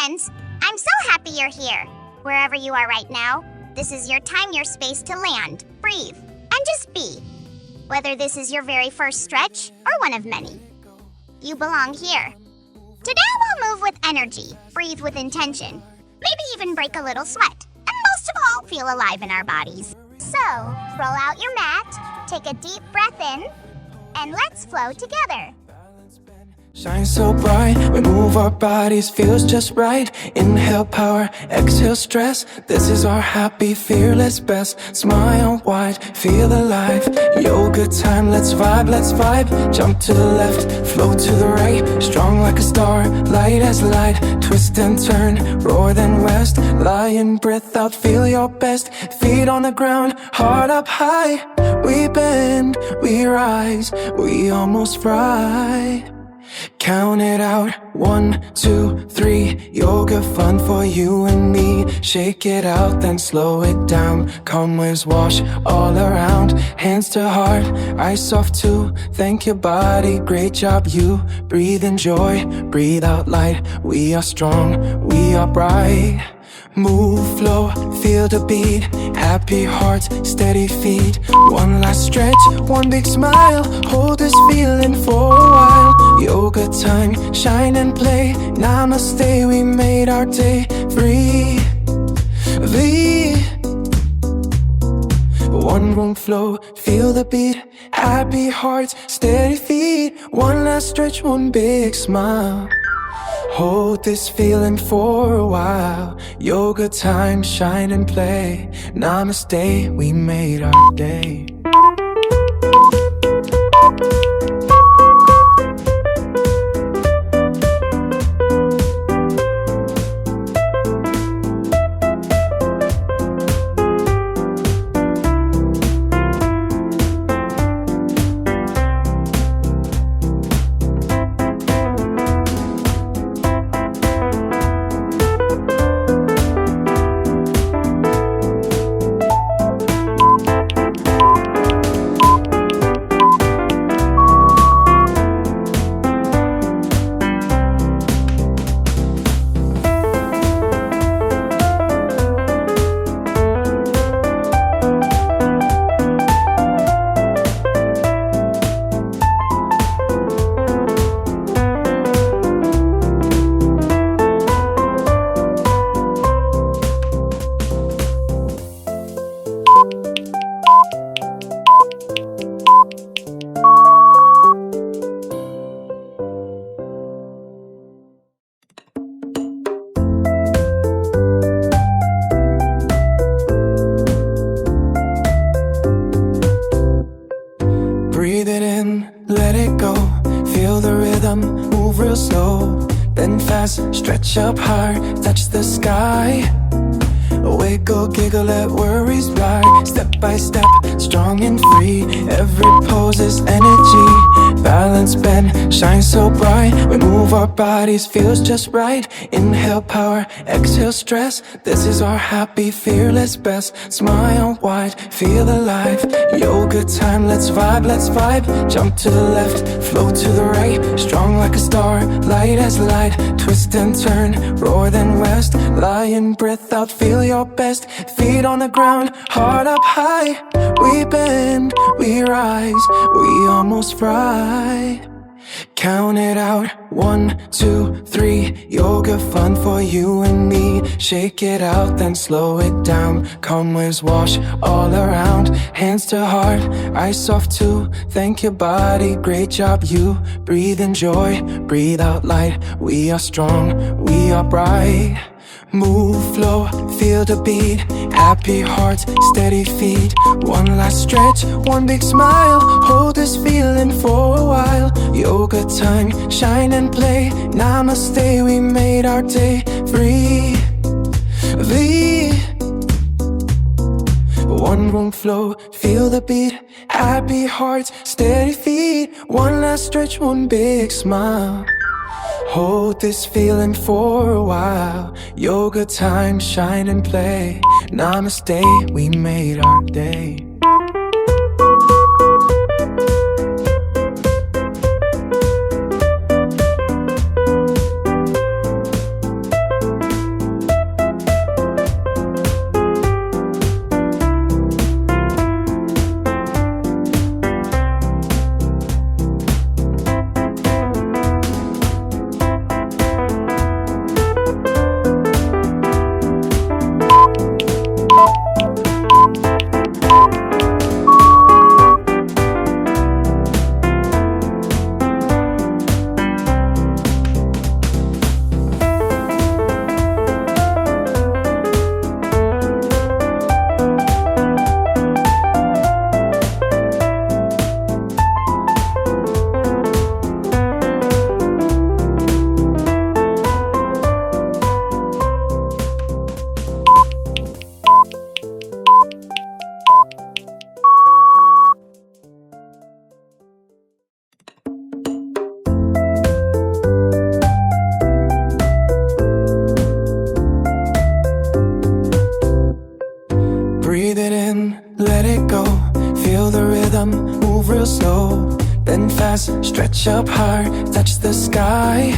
friends! I'm so happy you're here. Wherever you are right now, this is your time, your space to land, breathe, and just be. Whether this is your very first stretch or one of many, you belong here. Today we'll move with energy, breathe with intention, maybe even break a little sweat, and most of all, feel alive in our bodies. So, roll out your mat, take a deep breath in, and let's flow together. Shine so bright, we move our bodies, feels just right. Inhale power, exhale stress. This is our happy, fearless best. Smile wide, feel alive. Yoga time, let's vibe. Jump to the left, flow to the right. Strong like a star, light as light. Twist and turn, roar then west. Lion breath out, feel your best. Feet on the ground, heart up high. We bend, we rise, we almost fry. Count it out, 1, 2, 3. Yoga fun for you and me. Shake it out, then slow it down. Calm waves wash all around. Hands to heart, eyes soft too. Thank your body, great job you. Breathe in joy, breathe out light. We are strong, we are bright. Move, flow, feel the beat. Happy hearts, steady feet. One last stretch, one big smile. Hold this feeling for a while. Yoga time, shine and play. Namaste, we made our day free. One room flow, feel the beat. Happy hearts, steady feet. One last stretch, one big smile. Hold this feeling for a while. Yoga time, shine and play. Namaste, we made our day. Breathe it in, let it go. Feel the rhythm, move real slow. Then fast, stretch up hard, touch the sky. Wiggle, giggle, let worries ride. Step by step, strong and free. Every pose is energy. Balance, bend, shine so bright. We move our bodies, feels just right. Inhale power, exhale stress. This is our happy, fearless best. Smile wide, feel alive. Yoga time, let's vibe. Jump to the left, flow to the right. Strong like a star, light as light. Twist and turn, roar then west. Lion breath out, feel your best. Feet on the ground, heart up high. We bend, we rise, we almost fry. Count it out, 1, 2, 3. Yoga fun for you and me. Shake it out, then slow it down. Calm waves wash all around. Hands to heart, eyes soft too. Thank your body, great job you. Breathe in joy, breathe out light. We are strong, we are bright. Move, flow, feel the beat. Happy hearts, steady feet. One last stretch, one big smile. Hold this feeling for a while. Yoga time, shine and play. Namaste, we made our day free. One room flow, feel the beat. Happy hearts, steady feet. One last stretch, one big smile. Hold this feeling for a while. Yoga time, shine and play. Namaste, we made our day. stretch up hard, touch the sky.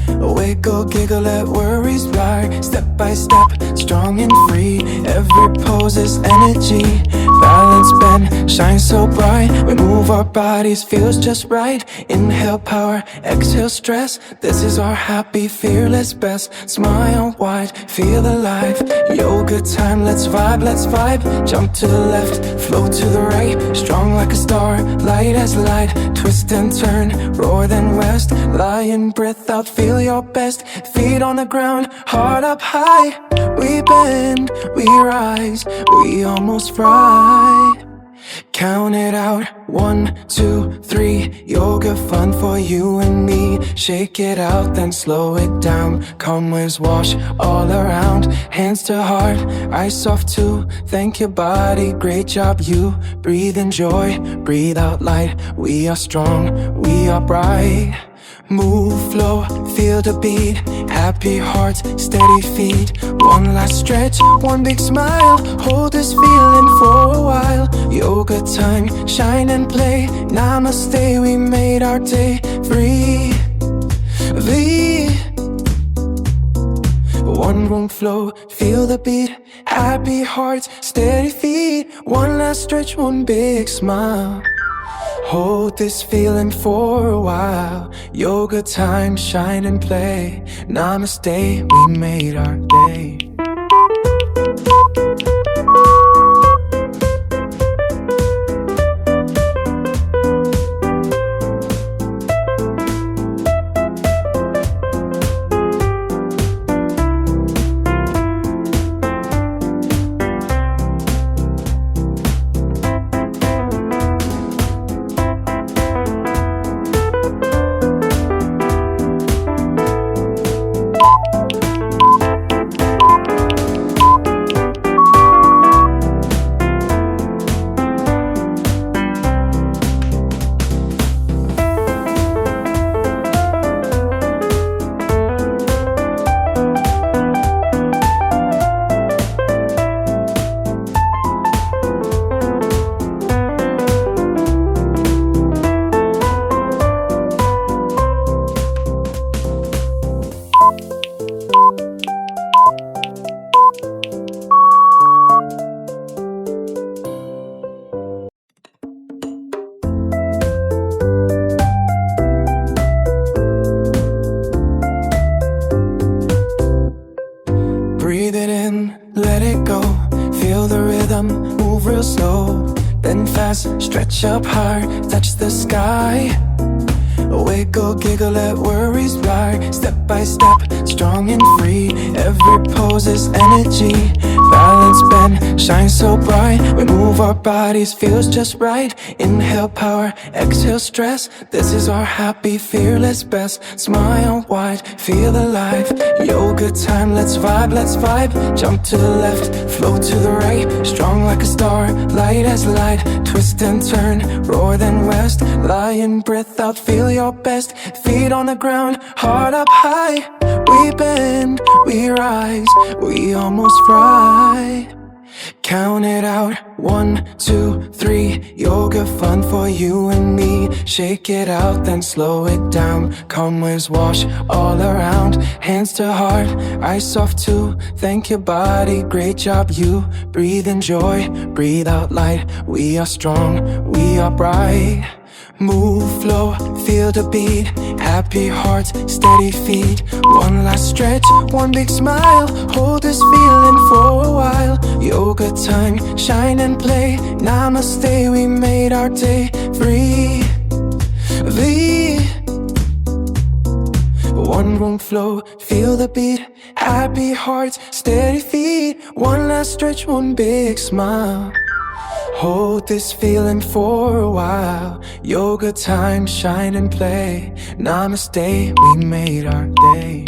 Wiggle, giggle, let worries fly. Step by step, strong and free. Every pose is energy. Balance, bend, shine so bright. We move our bodies, feels just right. Inhale power, exhale stress. This is our happy, fearless best. Smile wide, feel alive. Yoga time, let's vibe, let's vibe. Jump to the left, flow to the right. Strong like a star, light as light. Twist and turn, roar then rest. Lion breath out, feel your best. Feet on the ground, heart up high. We bend, we rise, we almost fly. Count it out, 1, 2, 3. Yoga fun for you and me. Shake it out, then slow it down. Calm waves wash all around. Hands to heart, eyes soft too. Thank your body, great job you. Breathe in joy, breathe out light. We are strong, we are bright. Move, flow, feel the beat. Happy hearts, steady feet. One last stretch, one big smile. Hold this feeling for a while. Yoga time, shine and play. Namaste, we made our day free. One room flow, feel the beat. Happy hearts, steady feet. One last stretch, one big smile. Hold this feeling for a while. Yoga time, shine and play. Namaste, we made our day. Breathe it in, let it go. Feel the rhythm, move real slow. Then fast, stretch up hard, touch the sky. Wiggle, giggle, let worries fly. Step by step, strong and free. Every pose is energy. Balance, bend, shine so bright. We move our bodies, feels just right. Inhale power, exhale stress. This is our happy, fearless best. Smile wide, feel alive. Yoga time, let's vibe, let's vibe. Jump to the left, flow to the right. Strong like a star, light as light. Twist and turn, roar then rest. Lion breath out, feel your best. Feet on the ground, heart up high. We bend, we rise, we almost fly. Count it out, 1, 2, 3. Yoga fun for you and me. Shake it out, then slow it down. Calm waves wash all around. Hands to heart, eyes soft too. Thank your body, great job you. Breathe in joy, breathe out light. We are strong, we are bright. Move, flow, feel the beat. Happy hearts, steady feet. One last stretch, one big smile. Hold this feeling for a while. Yoga time, shine and play. Namaste, we made our day free. One room flow, feel the beat. Happy hearts, steady feet. One last stretch, one big smile. Hold this feeling for a while. Yoga time, shine and play. Namaste, we made our day.